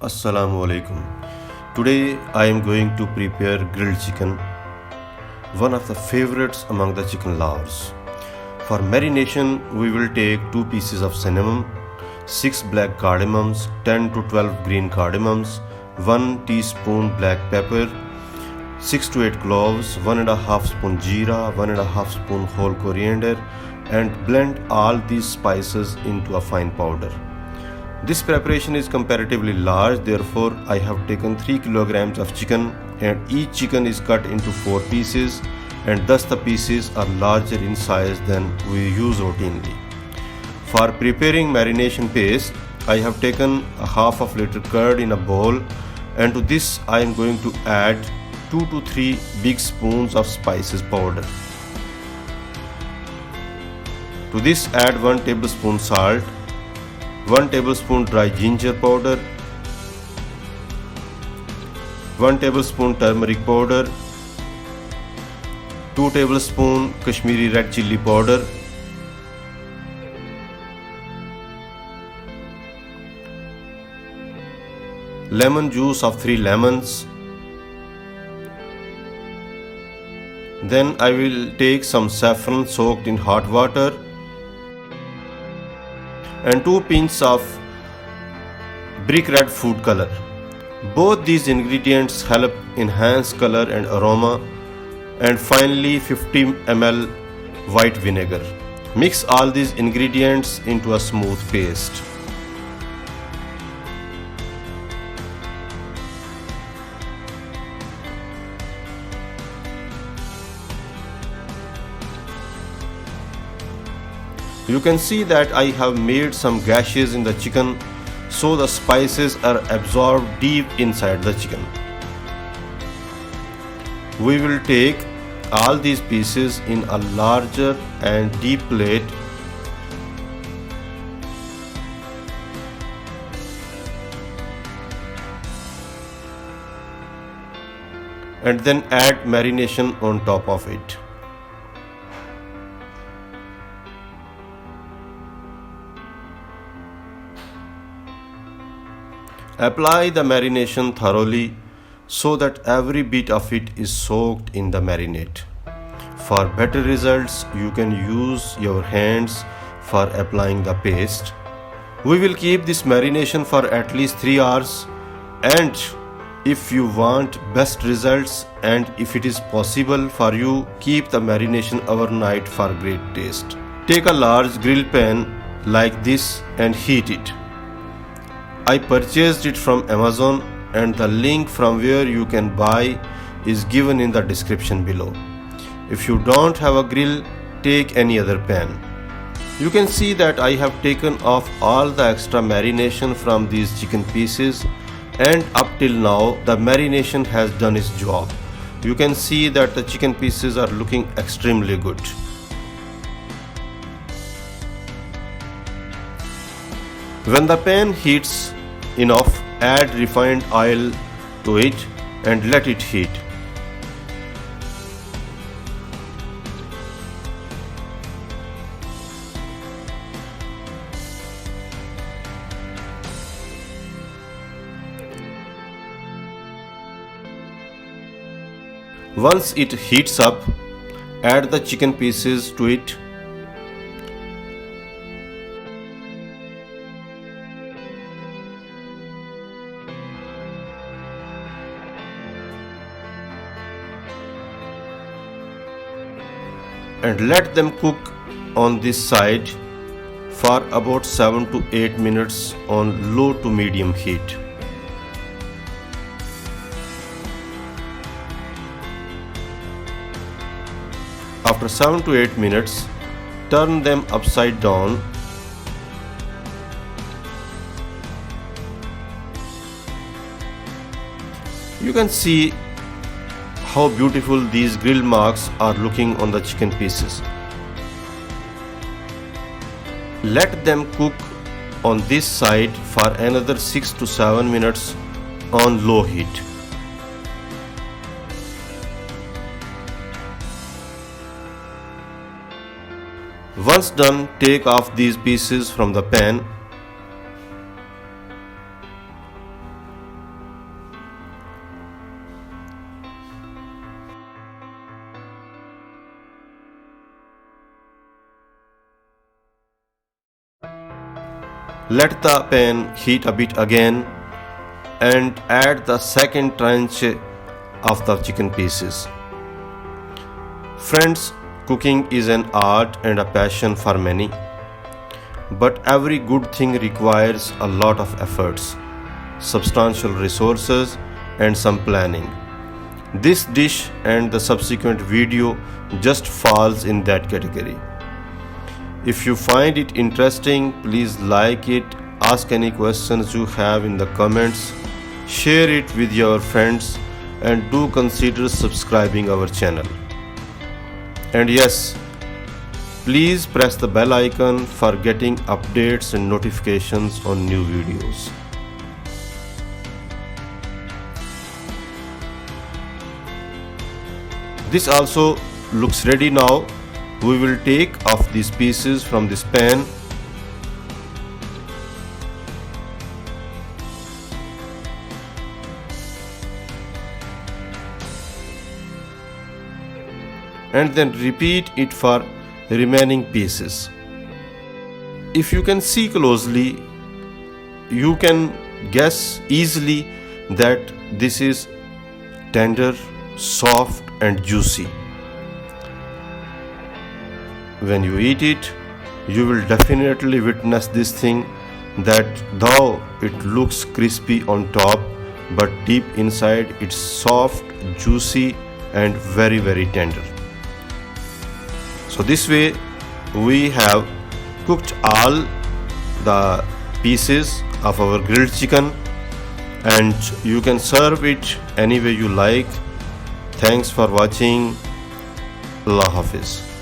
Assalamu alaikum. Today I am going to prepare grilled chicken, one of the favorites among the chicken lovers. For marination, we will take 2 pieces of cinnamon, 6 black cardamoms, 10 to 12 green cardamoms, 1 teaspoon black pepper, 6 to 8 cloves, 1 and a half spoon jeera, 1 and a half spoon whole coriander, and blend all these spices into a fine powder. This preparation is comparatively large, therefore I have taken 3 kilograms of chicken, and each chicken is cut into 4 pieces, and thus the pieces are larger in size than we use routinely. For preparing marination paste, I have taken a half of liter curd in a bowl, and to this I am going to add 2 to 3 big spoons of spices powder. To this add 1 tablespoon salt, 1 tablespoon dry ginger powder, 1 tablespoon turmeric powder, 2 tablespoon Kashmiri red chilli powder, lemon juice of 3 lemons. Then I will take some saffron soaked in hot water and 2 pinches of brick red food color. Both these ingredients help enhance color and aroma. And finally 50 ml white vinegar. Mix all these ingredients into a smooth paste. You can see that I have made some gashes in the chicken so the spices are absorbed deep inside the chicken. We will take all these pieces in a larger and deep plate and then add marination on top of it. Apply the marination thoroughly so that every bit of it is soaked in the marinade. For better results, you can use your hands for applying the paste. We will keep this marination for at least 3 hours, and if you want best results and if it is possible for you, keep the marination overnight for great taste. Take a large grill pan like this and heat it. I purchased it from Amazon, and the link from where you can buy is given in the description below. If you don't have a grill, take any other pan. You can see that I have taken off all the extra marination from these chicken pieces, and up till now the marination has done its job. You can see that the chicken pieces are looking extremely good. When the pan heats enough, add refined oil to it and let it heat. Once it heats up, add the chicken pieces to it. And let them cook on this side for about 7 to 8 minutes on low to medium heat. After 7 to 8 minutes, turn them upside down. You can see how beautiful these grill marks are looking on the chicken pieces. Let them cook on this side for another 6 to 7 minutes on low heat. Once done, take off these pieces from the pan. Let the pan heat a bit again and add the second tranche of the chicken pieces. Friends, cooking is an art and a passion for many, but every good thing requires a lot of efforts, substantial resources, and some planning. This dish and the subsequent video just falls in that category. If you find it interesting, please like it, ask any questions you have in the comments, share it with your friends, and do consider subscribing our channel. And yes, please press the bell icon for getting updates and notifications on new videos. This also looks ready now. We will take off these pieces from this pan. And then repeat it for remaining pieces. If you can see closely, you can guess easily that this is tender, soft and juicy. When you eat it, you will definitely witness this thing, that though it looks crispy on top, but deep inside it's soft, juicy and very, very tender. So this way we have cooked all the pieces of our grilled chicken, and you can serve it any way you like. Thanks for watching. Allah Hafiz.